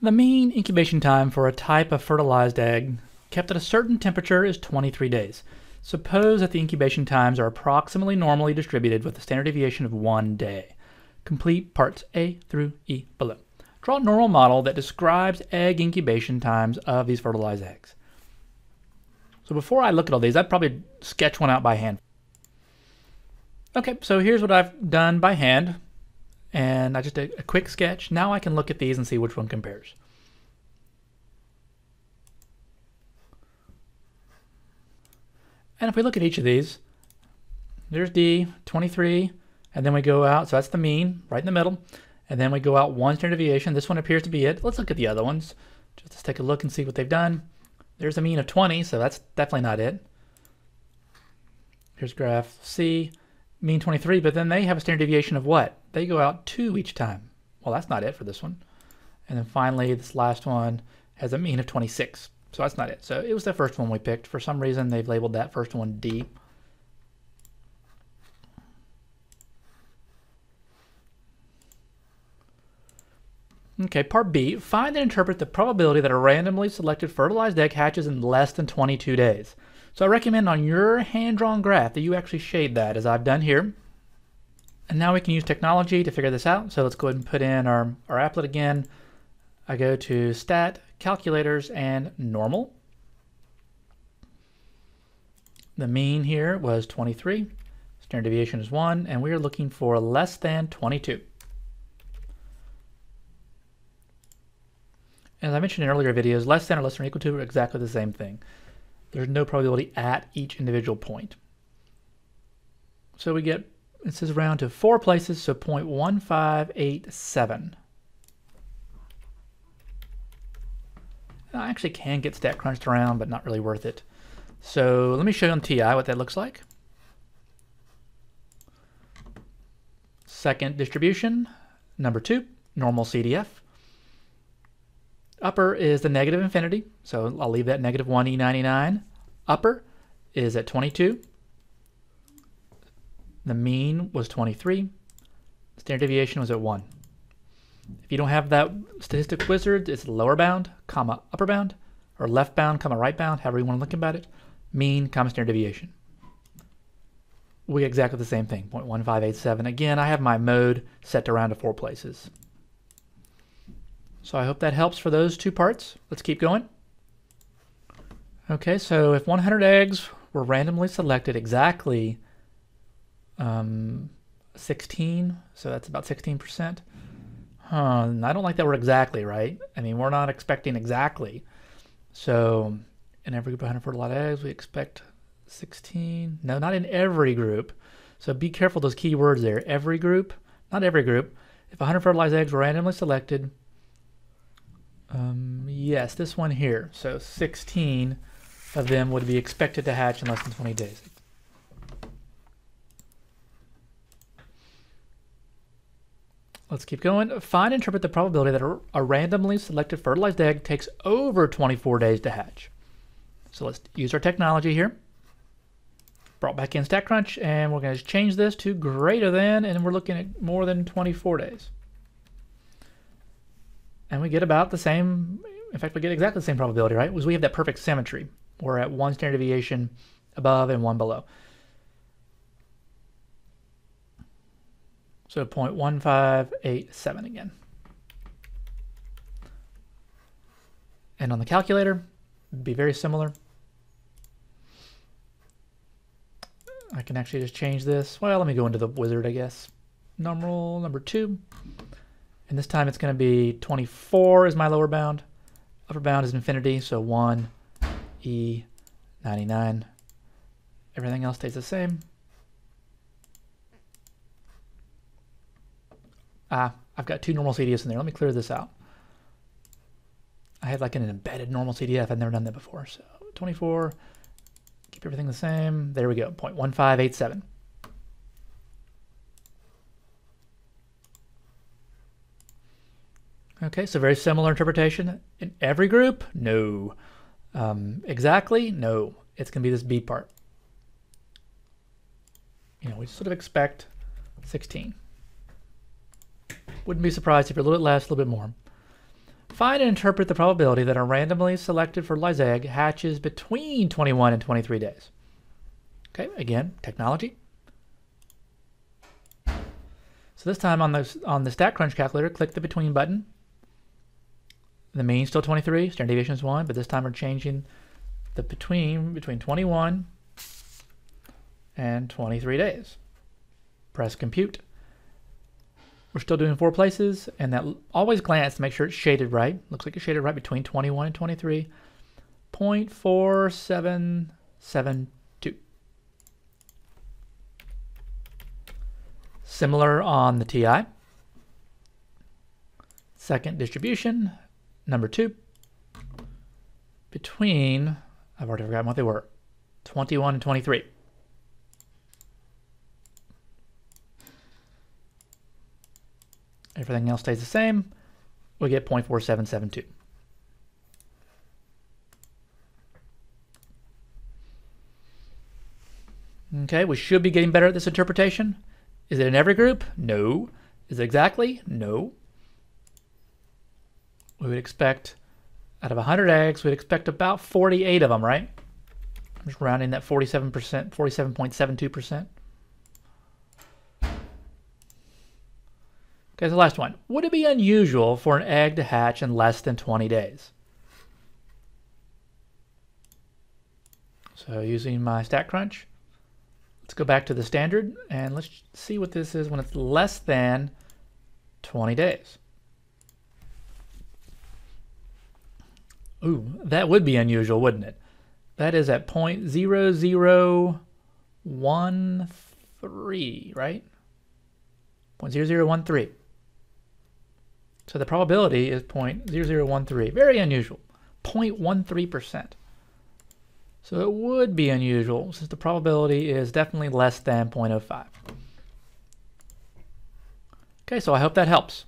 The mean incubation time for a type of fertilized egg kept at a certain temperature is 23 days. Suppose that the incubation times are approximately normally distributed with a standard deviation of 1 day. Complete parts A through E below. Draw a normal model that describes egg incubation times of these fertilized eggs. So before I look at all these, I'd probably sketch one out by hand. Okay, so here's what I've done by hand, and I just did a quick sketch. Now I can look at these and see which one compares. And if we look at each of these, there's D, 23, and then we go out, so that's the mean, right in the middle, and then we go out 1 standard deviation. This one appears to be it. Let's look at the other ones, just to take a look and see what they've done. There's a mean of 20, so that's definitely not it. Here's graph C, mean 23, but then they have a standard deviation of what? They go out 2 each time. Well, that's not it for this one. And then finally, this last one has a mean of 26. So that's not it. So it was the first one we picked. For some reason, they've labeled that first one D. Okay, part B, find and interpret the probability that a randomly selected fertilized egg hatches in less than 22 days. So I recommend on your hand-drawn graph that you actually shade that, as I've done here. And now we can use technology to figure this out. So let's go ahead and put in our applet again. I go to Stat, Calculators, and Normal. The mean here was 23. Standard deviation is 1, and we are looking for less than 22. As I mentioned in earlier videos, less than or less than or equal to are exactly the same thing. There's no probability at each individual point. So we get, it says round to 4 places, so 0.1587. I actually can get stat crunched around, but not really worth it. So let me show you on TI what that looks like. Second distribution, number 2, normal CDF. Upper is the negative infinity, so I'll leave that negative 1E99. Upper is at 22. The mean was 23. Standard deviation was at 1. If you don't have that statistic wizard, it's lower bound, comma, upper bound, or left bound, comma, right bound, however you want to look about it. Mean, comma, standard deviation. We get exactly the same thing, 0.1587. Again, I have my mode set to round to 4 places. So I hope that helps for those 2 parts. Let's keep going. Okay, so if 100 eggs were randomly selected exactly 16, so that's about 16%. I don't like that we're exactly, right? I mean, we're not expecting exactly. So in every group of 100 fertilized eggs, we expect 16. No, not in every group. So be careful those key words there. Every group, not every group. If 100 fertilized eggs were randomly selected, yes, this one here. So 16 of them would be expected to hatch in less than 20 days. Let's keep going. Find and interpret the probability that a randomly selected fertilized egg takes over 24 days to hatch. So let's use our technology here. Brought back in StatCrunch, and we're going to change this to greater than, and we're looking at more than 24 days. And we get about the same, in fact, we get exactly the same probability, right? Because we have that perfect symmetry. We're at 1 standard deviation above and 1 below. So 0.1587 again. And on the calculator, it'd be very similar. I can actually just change this. Well, let me go into the wizard, I guess. Normal number 2. And this time it's going to be 24 is my lower bound. Upper bound is infinity, so 1, E, 99. Everything else stays the same. I've got 2 normal CDFs in there. Let me clear this out. I had like an embedded normal CDF. I've never done that before. So 24, keep everything the same. There we go, 0.1587. Okay, so very similar interpretation. In every group, no. Exactly, no. It's going to be this B part. You know, we sort of expect 16. Wouldn't be surprised if you're a little bit less, a little bit more. Find and interpret the probability that a randomly selected fertilized egg hatches between 21 and 23 days. Okay, again, technology. So this time on the StatCrunch calculator, click the between button. The mean still 23, standard deviation is 1, but this time we're changing the between 21 and 23 days. Press compute. We're still doing 4 places, and that always glance to make sure it's shaded right. Looks like it's shaded right between 21 and 23. 0.4772. Similar on the TI. Second distribution, number 2. Between, I've already forgotten what they were, 21 and 23. Everything else stays the same. We get 0.4772. Okay, we should be getting better at this interpretation. Is it in every group? No. Is it exactly? No. We would expect, out of 100 eggs, we'd expect about 48 of them, right? I'm just rounding that 47%, 47.72%. Okay, so the last one. Would it be unusual for an egg to hatch in less than 20 days? So using my StatCrunch, let's go back to the standard and let's see what this is when it's less than 20 days. Ooh, that would be unusual, wouldn't it? That is at 0.0013, right? 0.0013. So the probability is 0.0013. Very unusual. 0.13%. So it would be unusual since the probability is definitely less than 0.05. Okay, so I hope that helps.